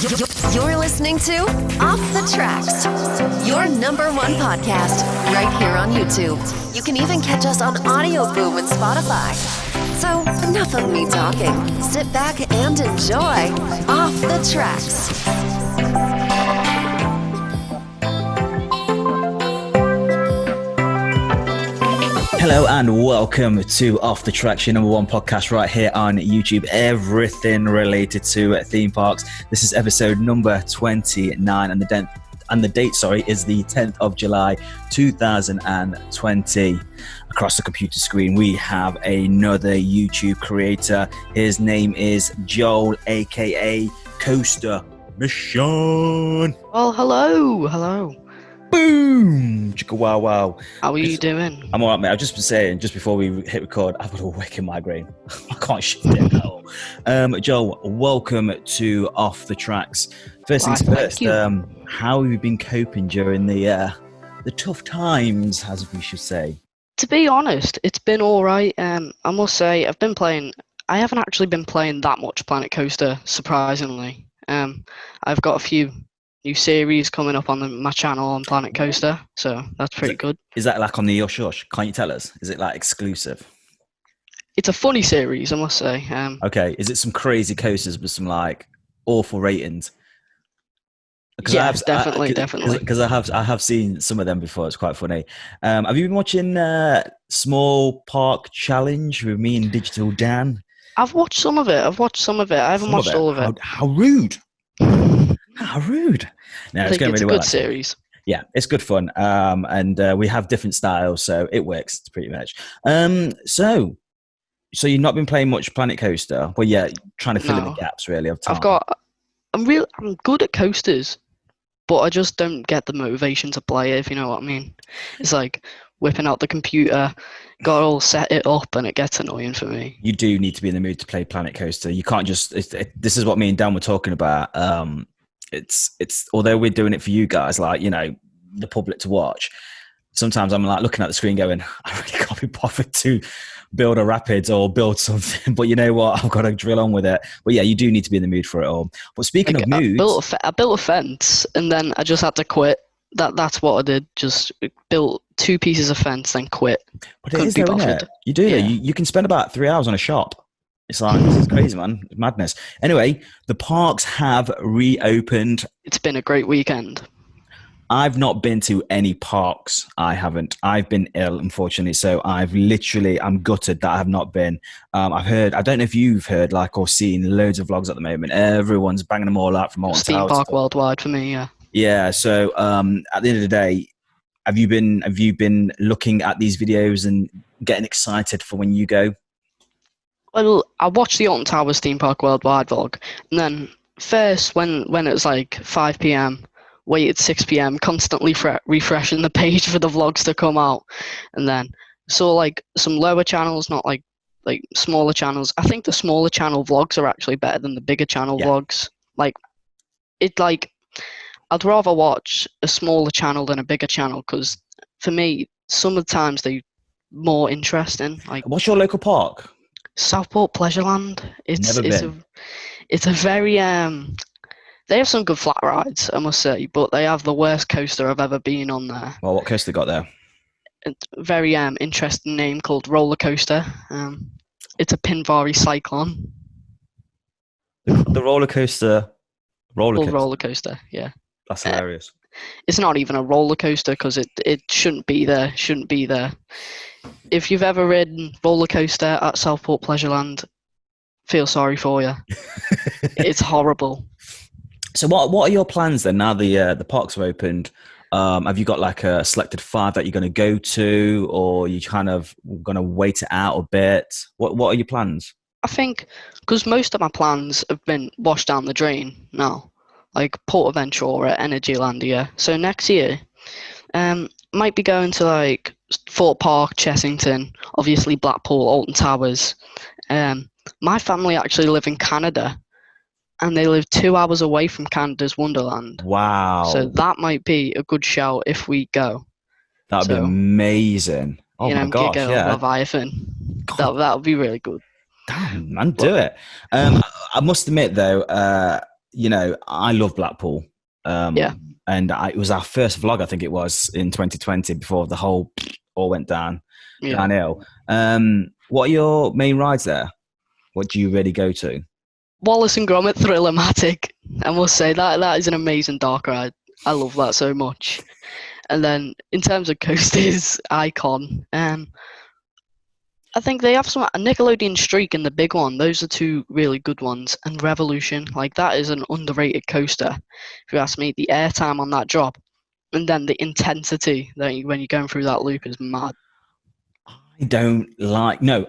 You're listening to Off the Tracks, your number one podcast, right here on YouTube. You can even catch us on Audioboom and Spotify. So, enough of me talking. Sit back and enjoy Off the Tracks. Hello and welcome to Off the Tracks, your number one podcast right here on YouTube. Everything related to theme parks. This is episode number 29 and the date is the 10th of July 2020. Across the computer screen we have another YouTube creator. His name is Joel, aka Coaster Misson. Well, hello. Boom! Chicka wow wow. How are you doing? I'm alright, mate. I've just been saying, just before we hit record, I've got a wicked migraine. I can't shift it at all. Joel, welcome to Off the Tracks. First things first, how have you been coping during the tough times, as we should say? To be honest, it's been alright. I must say, I haven't actually been playing that much Planet Coaster, surprisingly. I've got a few new series coming up on my channel on Planet Coaster, so that's pretty good. Is that like on the Your Shush? Can't you tell us? Is it like exclusive? It's a funny series, I must say. Okay, is it some crazy coasters with some like awful ratings? Yes, definitely. Because I have seen some of them before. It's quite funny. Have you been watching Small Park Challenge with me and Digital Dan? I've watched some of it. I haven't watched all of it. How rude! How rude! No, it's going really well. It's a good series. Yeah, it's good fun. And we have different styles, so it works pretty much. So you've not been playing much Planet Coaster? Well, yeah, trying to fill in the gaps really of time. I'm good at coasters, but I just don't get the motivation to play it, if you know what I mean. It's like whipping out the computer, got all set it up, and it gets annoying for me. You do need to be in the mood to play Planet Coaster. You can't just. This is what me and Dan were talking about. It's although we're doing it for you guys, like, you know, the public to watch. Sometimes I'm like looking at the screen going, I really can't be bothered to build a rapids or build something. But you know what? I've got to drill on with it. But yeah, you do need to be in the mood for it all. But speaking of moods, I built a fence and then I just had to quit. That's what I did. Just built 2 pieces of fence, then quit. But it is though, isn't it? You do. Yeah. You can spend about 3 hours on a shop. It's like, this is crazy, man. It's madness. Anyway, the parks have reopened. It's been a great weekend. I've not been to any parks. I haven't. I've been ill, unfortunately. So I'm gutted that I have not been. I've heard, I don't know if you've heard like or seen loads of vlogs at the moment. Everyone's banging them all out from all Theme park worldwide for me, yeah. Yeah. So at the end of the day, have you been looking at these videos and getting excited for when you go? Well, I watched the Alton Towers Theme Park Worldwide vlog, and then first when it was like 5 p.m, waited 6 p.m, constantly refreshing the page for the vlogs to come out, and then saw like some lower channels, not like smaller channels. I think the smaller channel vlogs are actually better than the bigger channel vlogs. I'd rather watch a smaller channel than a bigger channel because for me, some of the times they're more interesting. Like, what's your local park? Southport Pleasureland. It's a very they have some good flat rides, I must say, but they have the worst coaster I've ever been on there. Well, what coaster they got there? A very interesting name called Roller Coaster. It's a Pinvari Cyclone. The roller coaster. Roller coaster, yeah. That's hilarious. It's not even a roller coaster because it shouldn't be there. If you've ever ridden roller coaster at Southport Pleasureland, feel sorry for you. It's horrible. So what are your plans then now the parks are opened? Have you got like a selected 5 that you're going to go to, or are you kind of going to wait it out a bit? What are your plans? I think because most of my plans have been washed down the drain now, like Portaventura, Energylandia. So next year, might be going to like Fort Park, Chessington, obviously Blackpool, Alton Towers. My family actually live in Canada, and they live 2 hours away from Canada's Wonderland. Wow. So that might be a good shout if we go. That would be amazing. Oh my gosh, yeah. Leviathan. That would be really good. Damn, man, do it. I must admit though, I love Blackpool. Yeah. And it was our first vlog, I think it was, in 2020 before the whole all went downhill. What are your main rides there? What do you really go to? Wallace and Gromit Thriller-matic. I must say that is an amazing dark ride. I love that so much. And then in terms of coasters, Icon. I think they have some Nickelodeon Streak and the big one. Those are two really good ones. And Revolution, like that is an underrated coaster. If you ask me, the airtime on that drop, and then the intensity when you're going through that loop is mad. I don't like. No,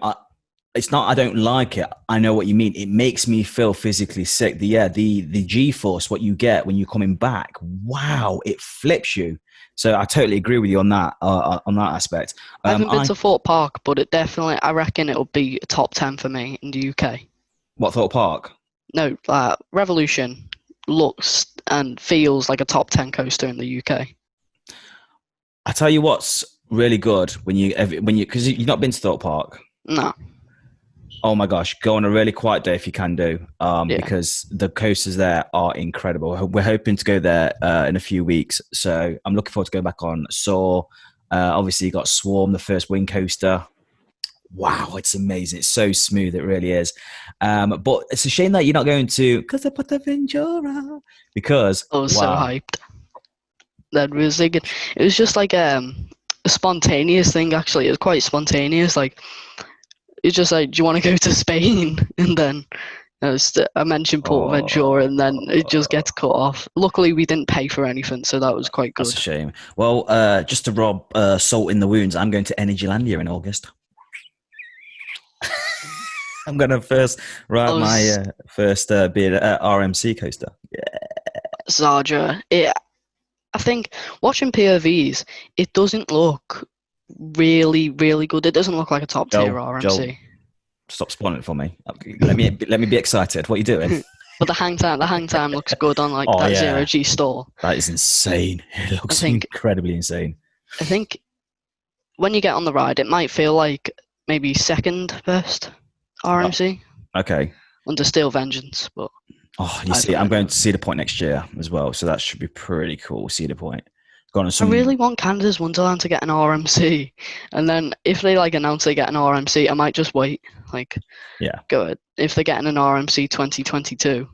it's not. I don't like it. I know what you mean. It makes me feel physically sick. The G-force, what you get when you're coming back. Wow, it flips you. So I totally agree with you on that aspect. I haven't been to Thorpe Park, but I reckon it'll be a top 10 for me in the UK. What, Thorpe Park? No, Revolution looks and feels like a top 10 coaster in the UK. I tell you what's really good when you because you've not been to Thorpe Park. No. Oh my gosh, go on a really quiet day if you can do, because the coasters there are incredible. We're hoping to go there in a few weeks, so I'm looking forward to go back on Soar. Obviously, you got Swarm, the first wing coaster. Wow, it's amazing. It's so smooth, it really is. But it's a shame that you're not going to Casa Ventura because I was so hyped. That was thinking, it was just like a spontaneous thing. Actually, it was quite spontaneous. Like, it's just like, do you want to go to Spain? And then I mentioned Portaventura, and then it just gets cut off. Luckily, we didn't pay for anything, so that was quite good. That's a shame. Well, just to rub salt in the wounds, I'm going to Energylandia in August. I'm going to first ride my first RMC coaster. Yeah. Zarja. I think watching POVs, it doesn't look really, really good. It doesn't look like a top tier RMC. Joel, stop spoiling it for me. Let me be excited. What are you doing? But the hang time looks good on that zero G store. That is insane. It looks incredibly insane. I think when you get on the ride, it might feel like maybe second best RMC. Okay. Under Steel Vengeance, but you see, I'm going to Cedar Point next year as well, so that should be pretty cool. Cedar Point. I really want Canada's Wonderland to get an RMC, and then if they announce they get an RMC, I might just wait. Go ahead. If they're getting an RMC 2022,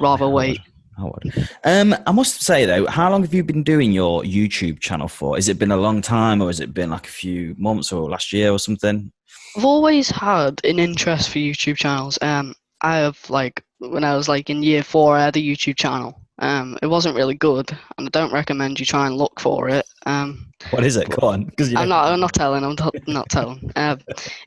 rather wait. I would. I must say though, how long have you been doing your YouTube channel for? Has it been a long time, or has it been like a few months, or last year, or something? I've always had an interest for YouTube channels. I have when I was in year 4, I had a YouTube channel. It wasn't really good, and I don't recommend you try and look for it. What is it? Go on, because I'm not telling. I'm not telling.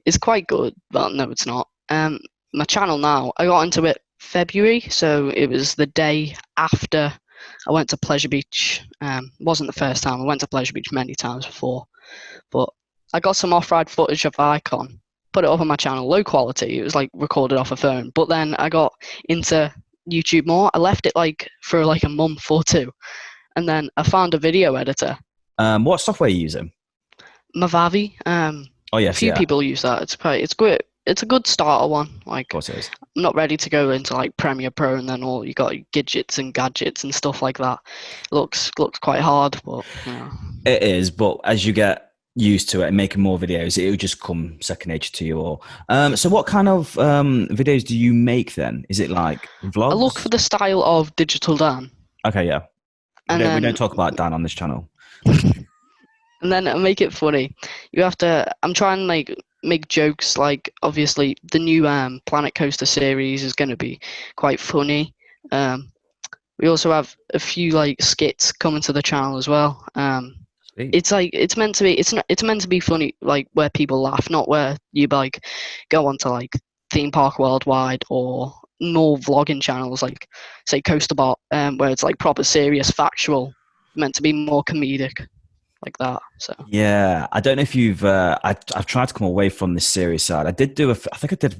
It's quite good, but no, it's not. My channel now, I got into it February, so it was the day after I went to Pleasure Beach. Wasn't the first time. I went to Pleasure Beach many times before, but I got some off-ride footage of Icon, put it up on my channel, low quality. It was recorded off a phone. But then I got into YouTube more. I left it for a month or two, and then I found a video editor. What software are you using? Mavavi. A few people use that. It's great. It's a good starter one. Of course it is. I'm not ready to go into Premiere Pro and then all you got gadgets and gadgets and stuff like that. It looks quite hard, but it is. But as you get used to it and making more videos, it will just come second nature to you all. So what kind of videos do you make then? Is it vlogs? I look for the style of Digital Dan. Okay, yeah. We don't talk about Dan on this channel. And then I make it funny. I'm trying to make jokes, obviously the new Planet Coaster series is going to be quite funny. We also have a few skits coming to the channel as well. It's meant to be funny, where people laugh, not where you go onto Theme Park Worldwide or more vlogging channels say Coasterbot, where it's proper serious, factual, meant to be more comedic like that. So yeah, I don't know if you've I've tried to come away from this serious side. I think I did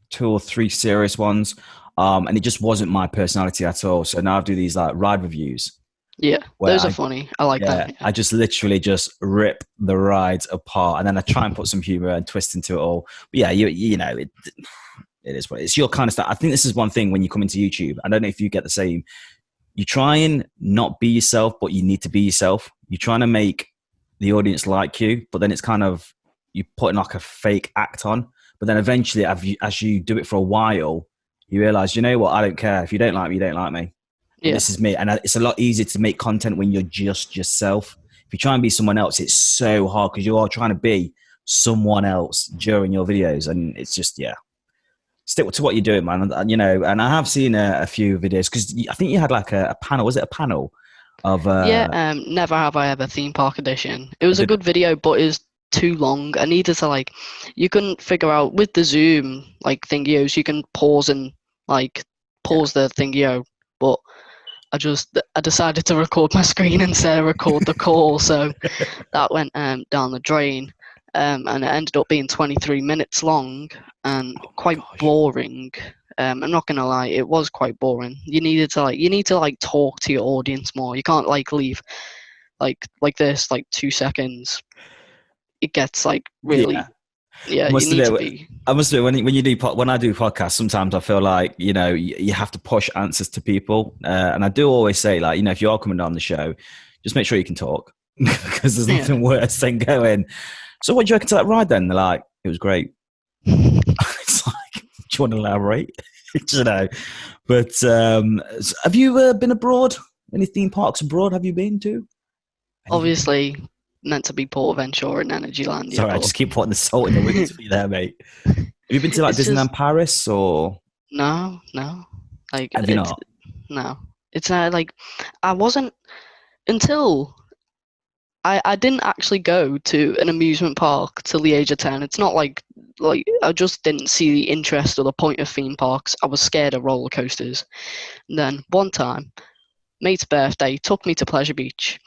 2 or 3 serious ones, and it just wasn't my personality at all. So now I do these ride reviews. Yeah, those are funny. I like that. Yeah. I just literally just rip the rides apart, and then I try and put some humor and twist into it all. But yeah, you know, it is what it is. It's your kind of stuff. I think this is one thing when you come into YouTube. I don't know if you get the same. You try and not be yourself, but you need to be yourself. You're trying to make the audience like you, but then it's kind of, you putting like a fake act on. But then eventually, as you do it for a while, you realize, you know what? I don't care. If you don't like me, you don't like me. Yeah. This is me. And it's a lot easier to make content when you're just yourself. If you try and be someone else, it's so hard because you are trying to be someone else during your videos. And it's just, yeah. Stick to what you're doing, man. And, you know, and I have seen a few videos because I think you had like a panel. Was it a panel of? Never Have I Ever theme park edition. It was a good video, but it was too long. I needed to like, you couldn't figure out with the Zoom like thingios. You can pause and like pause the thingio, but I decided to record my screen instead of record the call, so that went down the drain. And it ended up being 23 minutes long and quite boring. I'm not gonna lie, it was quite boring. You need to talk to your audience more. You can't like leave like this like 2 seconds. It gets like really I must admit, when I do podcasts, sometimes I feel like, you know, you have to push answers to people, and I do always say, like, you know, if you are coming on the show, just make sure you can talk because there's nothing worse than going, so what do you reckon to that ride then? They're like, it was great. It's like, do you want to elaborate? You know, but have you been abroad? Any theme parks abroad have you been to? Obviously meant to be Portaventura and Energyland. Sorry, I just keep putting the salt in the wounds for you there, mate. Have you been to like Disneyland Paris or? No. Like, have you not? No, it's like I wasn't until I didn't actually go to an amusement park till the age of 10. It's not like I just didn't see the interest or the point of theme parks. I was scared of roller coasters. And then one time, mate's birthday took me to Pleasure Beach.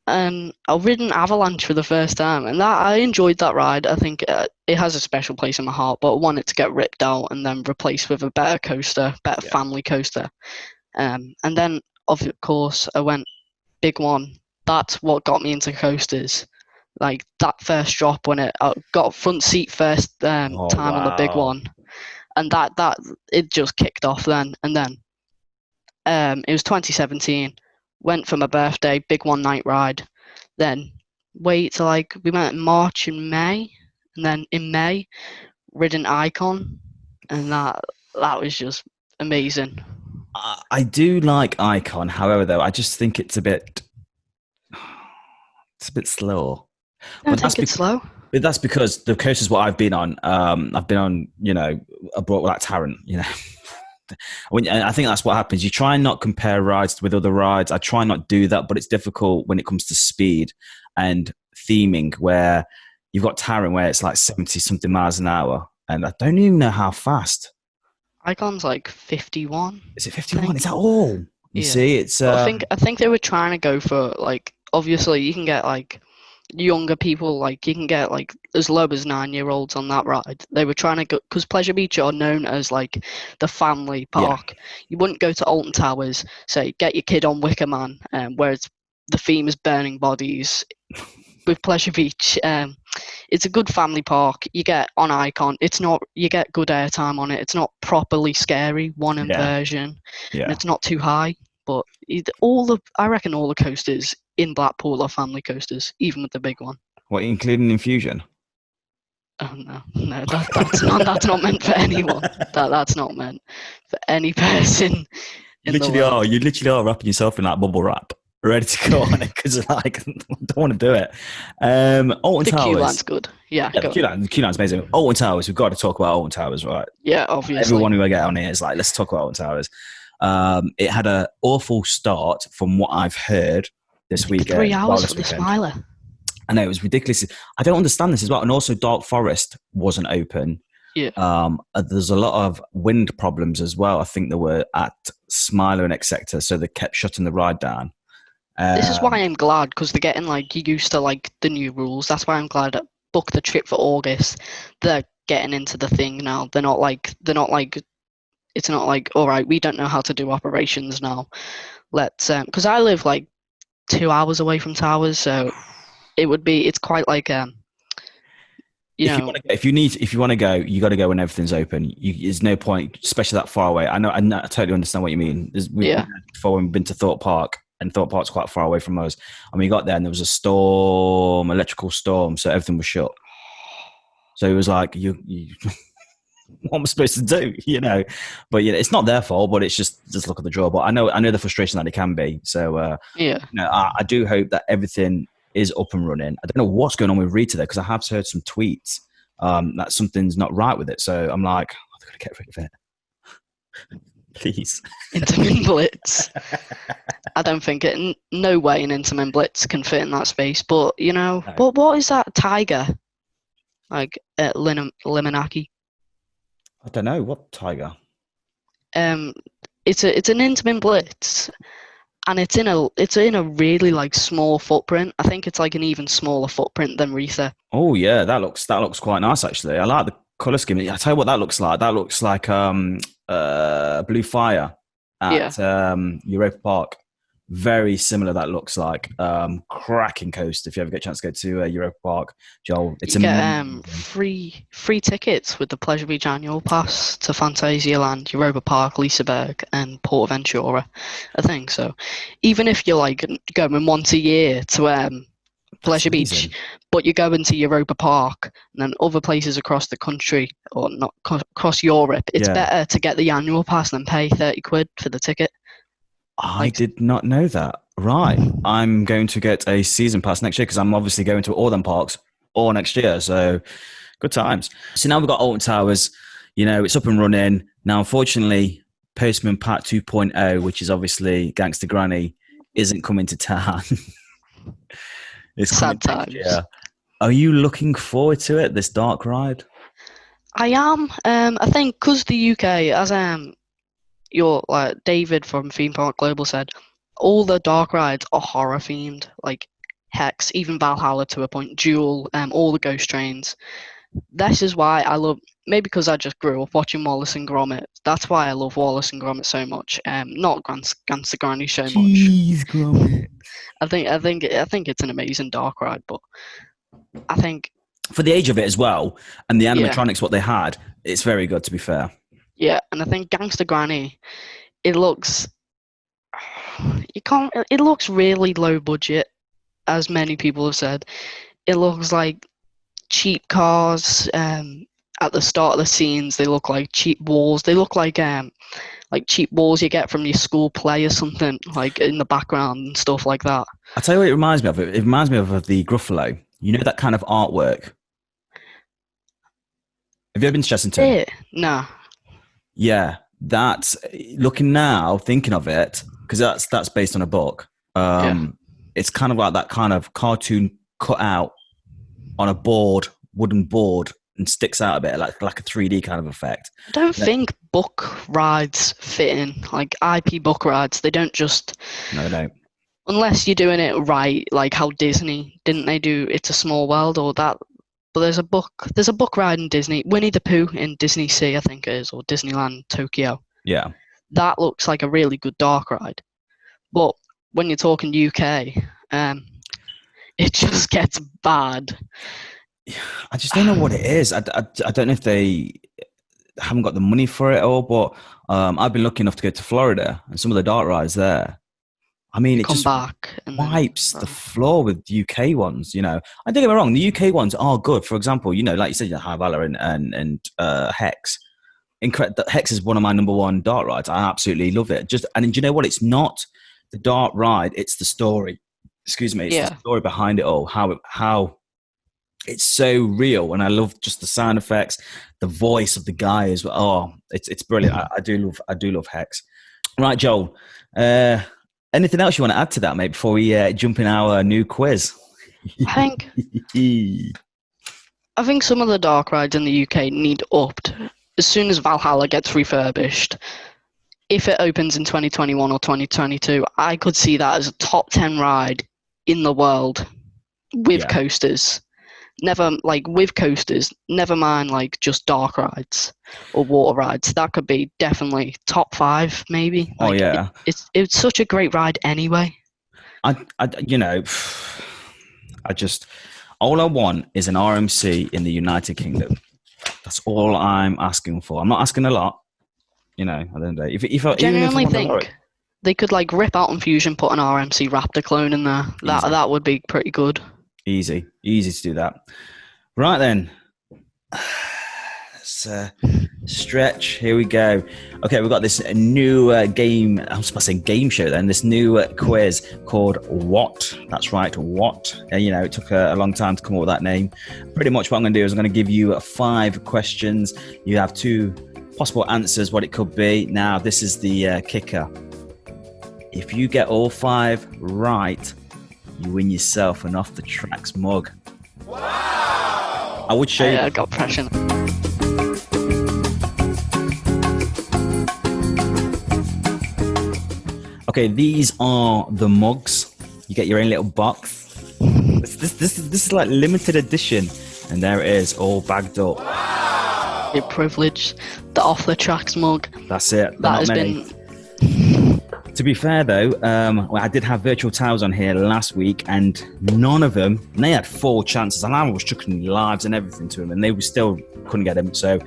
And I've ridden Avalanche for the first time, and that I enjoyed that ride. I think it has a special place in my heart, but I want it to get ripped out and then replaced with a better coaster, family coaster. And then, of course, I went Big One. That's what got me into coasters. Like that first drop when I got front seat first time on the Big One, and that it just kicked off then. And then it was 2017. Went for my birthday, Big One night ride. Then wait till like we went in March and May, and then in May, ridden Icon, and that was just amazing. I do like Icon, however, though I just think it's a bit slow. I think it's slow. But that's because the coasters what I've been on, you know, abroad like Tarrant, you know. I think that's what happens. You try and not compare rides with other rides. I try not do that, but it's difficult when it comes to speed and theming, where you've got Tarrant where it's like 70 something miles an hour, and I don't even know how fast. Icon's like 51. Is it 51? Is that all? You see, it's. I think they were trying to go for like, obviously you can get like younger people, like you can get like as low as 9-year-olds on that ride. They were trying to go because Pleasure Beach are known as like the family park. Yeah. You wouldn't go to Alton Towers, say get your kid on Wicker Man, whereas the theme is burning bodies. With Pleasure Beach, it's a good family park. You get on Icon, you get good airtime on it. It's not properly scary, inversion. Yeah. And it's not too high, but I reckon all the coasters in Blackpool are family coasters, even with the big one. What, including Infusion? Oh no, that's not meant for anyone. That's not meant for any person. You literally are wrapping yourself in that bubble wrap, ready to go on it because like I don't want to do it. Alton Towers. Queue line's good. Yeah, the queue line's amazing. Alton Towers, we've got to talk about Alton Towers, right? Yeah, obviously. Everyone who I get on here is like, let's talk about Alton Towers. It had an awful start from what I've heard this weekend. 3 hours for the Smiler. I know, it was ridiculous. I don't understand this as well. And also Dark Forest wasn't open. Yeah. There's a lot of wind problems as well. I think there were at Smiler and etc. So they kept shutting the ride down. This is why I'm glad, because they're getting like used to like the new rules. That's why I'm glad I booked the trip for August. They're getting into the thing now. It's not like, all right, we don't know how to do operations now. Let's because I live like 2 hours away from Towers, so it's quite like You If you know, want to, if you want to go, you got to go when everything's open. There's no point, especially that far away. I know, I totally understand what you mean. We've yeah, been there before when we've been to Thorpe Park, and Thorpe Park's quite far away from us. And we got there, and there was a storm, electrical storm, so everything was shut. So it was like, what am I supposed to do? But it's not their fault, but it's just look at the draw. But I know the frustration that it can be. So yeah. I do hope that everything is up and running. I don't know what's going on with Rita there, because I have heard some tweets that something's not right with it. So I'm like, I've got to get rid of it. Please. Intamin Blitz. I don't think no way an Intamin Blitz can fit in that space. But No. what is that tiger? Like Limonaki. I don't know what tiger. It's an Intamin Blitz, and it's in a really like small footprint. I think it's like an even smaller footprint than Retha. Oh yeah, that looks quite nice actually. I like the color scheme. I tell you what that looks like. That looks like Blue Fire at Europa Park. Very similar. That looks like cracking coast. If you ever get a chance to go to Europa Park, Joel, it's You get amazing. free tickets with the Pleasure Beach annual pass to Phantasialand, Europa Park, Liseberg, and Portaventura. I think so. Even if you're like going once a year to Pleasure Beach, but you're going to Europa Park and then other places across the country or not across Europe, it's better to get the annual pass than pay £30 for the ticket. I did not know that. Right. I'm going to get a season pass next year, because I'm obviously going to all them parks all next year. So good times. So now we've got Alton Towers. It's up and running. Now, unfortunately, Postman Pat 2.0, which is obviously Gangster Granny, isn't coming to town. It's coming Sad next times. year. Are you looking forward to it, this dark ride? I am. I think because the UK, as your like David from Theme Park Global said, all the dark rides are horror themed, like Hex, even Valhalla to a point, Jewel, all the ghost trains. This is why I love, maybe because I just grew up watching Wallace and Gromit. That's why I love Wallace and Gromit so much. Not Gangster Granny so much. Jeez, Gromit. I think it's an amazing dark ride, but I think for the age of it as well, and the animatronics, what they had, it's very good, to be fair. Yeah, and I think Gangster Granny, it looks really low budget, as many people have said. It looks like cheap cars. At the start of the scenes, they look like cheap walls. They look like cheap walls you get from your school play or something, like in the background and stuff like that. I'll tell you what it reminds me of. It reminds me of the Gruffalo. That kind of artwork. Have you ever been to Chessington? Yeah, no. Yeah, that's looking now, thinking of it, because that's based on a book. It's kind of like that kind of cartoon cut out on a wooden board, and sticks out a bit, like a 3D kind of effect. I don't think book rides fit in, like IP book rides. They don't just. No, they don't. Unless you're doing it right, like how Disney, didn't they do It's a Small World or that? But there's a book ride in Disney, Winnie the Pooh in Disney Sea, I think it is, or Disneyland Tokyo. Yeah. That looks like a really good dark ride. But when you're talking UK, it just gets bad. I just don't know what it is. I don't know if they haven't got the money for it all, but I've been lucky enough to go to Florida, and some of the dark rides there, I mean, it just wipes the floor with UK ones, And don't get me wrong, the UK ones are good. For example, like you said, High Valor and Hex. Hex is one of my number one dark rides. I absolutely love it. And do you know what? It's not the dark ride; it's the story. Excuse me, it's the story behind it all. How it's so real, and I love just the sound effects, the voice of the guy as well. Oh, it's brilliant. I do love Hex. Right, Joel. Anything else you want to add to that, mate, before we jump in our new quiz? I think some of the dark rides in the UK need upped. As soon as Valhalla gets refurbished, if it opens in 2021 or 2022, I could see that as a top 10 ride in the world with coasters. Never mind like just dark rides or water rides. That could be definitely top 5 maybe. It's such a great ride anyway. I All I want is an RMC in the United Kingdom. That's all I'm asking for. I'm not asking a lot. You know, I don't know. I genuinely think they could like rip out Infusion, put an RMC Raptor clone in there. That would be pretty good. Easy to do that. Right then. Let's stretch. Here we go. Okay, we've got this new game. I was supposed to say game show then. This new quiz called What? That's right, What? You know, it took a long time to come up with that name. Pretty much what I'm going to do is I'm going to give you 5 questions. You have 2 possible answers, what it could be. Now, this is the kicker. If you get all 5 right, you win yourself an Off the Tracks mug. Wow! I would show you. I got pressure. Okay, these are the mugs. You get your own little box. This is like limited edition, and there it is, all bagged up. Wow. Your privilege, the Off the Tracks mug. That's it. That has been. To be fair though, I did have Virtual Towers on here last week, and none of them. And they had 4 chances, and I was chucking lives and everything to them, and they still couldn't get them. So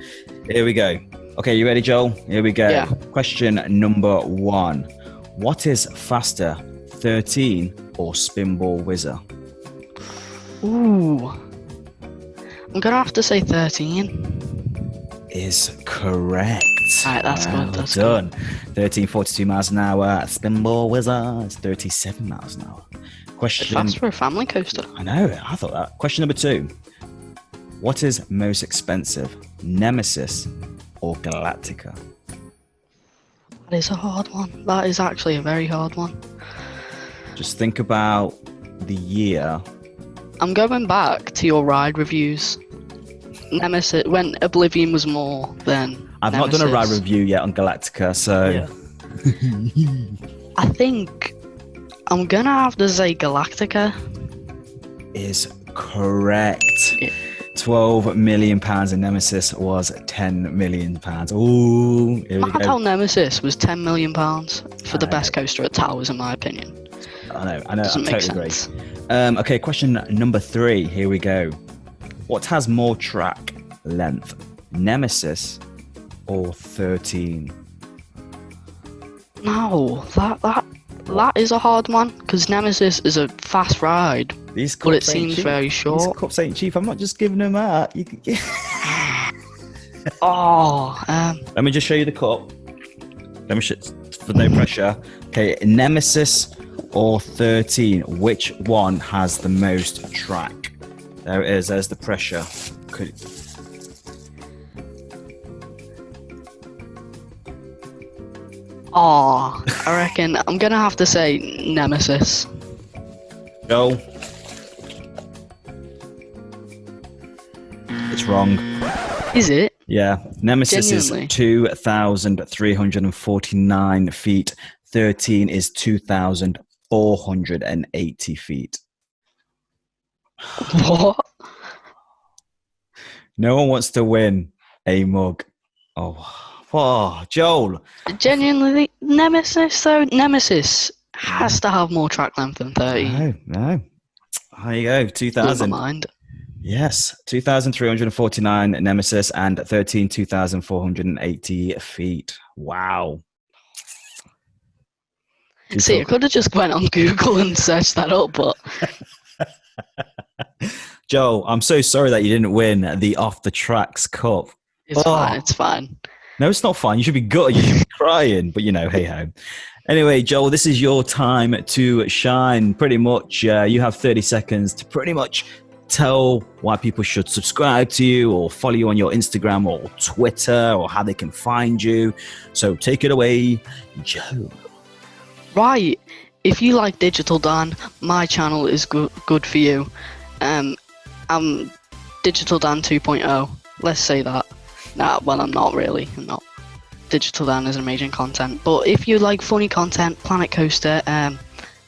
here we go. Okay, you ready, Joel? Here we go. Yeah. Question number 1. What is faster, 13 or Spinball Whizzer? Ooh. I'm going to have to say 13. Is correct. Alright, that's good. That's done. Good. 13, 42 miles an hour. Spinball Whizzer is 37 miles an hour. Question. Fast for a family coaster. I know. I thought that. Question number 2. What is most expensive, Nemesis or Galactica? That is a hard one. That is actually a very hard one. Just think about the year. I'm going back to your ride reviews. Nemesis, when Oblivion was more than I've Nemesis. not done a ride review yet on Galactica, so... Yeah. I think I'm going to have to say Galactica. Is correct. Yeah. £12 million and Nemesis was £10 million. Ooh, here we go. How Nemesis was £10 million for the best coaster at Towers, in my opinion. I know, Doesn't I totally agree. Okay, question number 3. Here we go. What has more track length, Nemesis or 13? No, that is a hard one because Nemesis is a fast ride. But it seems very short. These cups ain't cheap. I'm not just giving them out. You can... Let me just show you the cup. Let me for no pressure. Okay, Nemesis or 13. Which one has the most track? There it is. There's the pressure. I reckon I'm gonna have to say Nemesis. Go. It's wrong. Is it? Yeah. Nemesis Genuinely? is 2,349 feet. 13 is 2,480 feet. What? No one wants to win a mug. Oh, Joel. Genuinely, Nemesis though. Nemesis has to have more track length than 13. No. There you go. 2,000. Never mind. Yes, 2,349 Nemesis and 2,480 feet. Wow. See, I could have just went on Google and searched that up, but... Joe, I'm so sorry that you didn't win the Off the Tracks Cup. It's fine, it's fine. No, it's not fine. You should be gutted. You should be crying, but hey ho. Anyway, Joel, this is your time to shine. Pretty much, you have 30 seconds to pretty much tell why people should subscribe to you or follow you on your Instagram or Twitter or how they can find you. So take it away, Joe. Right. If you like Digital Dan, my channel is good for you. I'm Digital Dan 2.0. Let's say that. Nah, well, I'm not really. I'm not. Digital Dan is amazing content. But if you like funny content, Planet Coaster,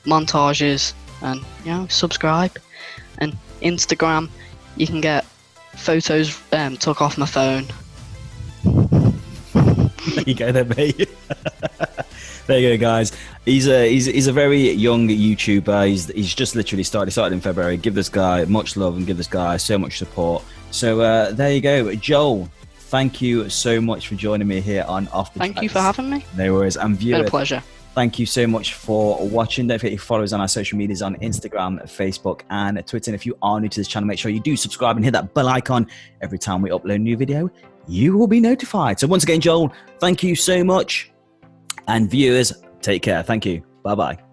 montages, and subscribe. And Instagram, you can get photos took off my phone. There you go then, mate. There you go, guys. He's a very young YouTuber. He's just literally started in February. Give this guy much love and give this guy so much support. So there you go. Joel, thank you so much for joining me here on Off the Tracks. Thank you for having me. No worries. And viewers, Been a pleasure. thank you so much for watching. Don't forget to follow us on our social medias on Instagram, Facebook, and Twitter. And if you are new to this channel, make sure you do subscribe and hit that bell icon. Every time we upload a new video, you will be notified. So once again, Joel, thank you so much. And viewers, take care. Thank you. Bye-bye.